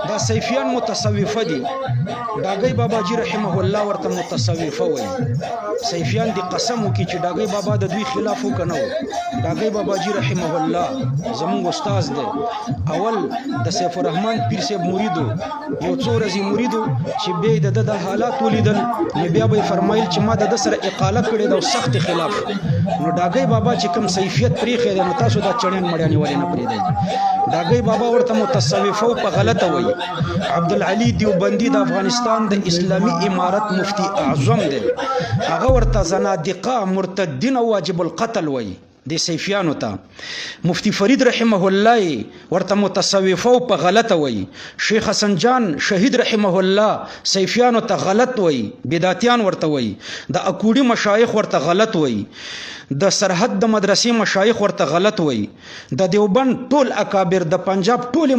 دا صیفیان متصوفه دي. ډاګی بابا جی رحمه الله ورته متصوفه وایي. صیفیان دي قسم وکړي چې ډاګی بابا د دوی خلاف وکنه. ډاګی بابا جی رحمه الله زموږ استاد دی. اول د سیف الرحمن پیر صاحب مریدو، یو څو ورځې مریدو چې بیا د حالات ولیدل نو بیا به فرمایل چې ما د سره اقاله کړې ده او سخت خلاف. نو ډاګی بابا چې کوم صیفیت پریښی دی نو تاسو دا چړیان مړیانې ولې نه پرېږدئ. ډاګی بابا ورته متصوفه په غلطه وایي. عبدالعلی دیوبندي د افغانستان د اسلامي امارت مفتی اعظم دی. هغه ورته زنادقه مرتدین او واجب القتل وایي د صیفیانو ته. مفتی فرید رحمه الله ورته متصوفه په غلطه وایي. شیخ حسن جان شهید رحمه الله صیفیانو ته غلط وایي، بدعتیان ورته وایي. د اکوړي مشایخ ورته غلط وایي. د سرحد د مدرسې مشایخ ورته غلط وایي. د دیوبند ټول اکابر، د پنجاب ټول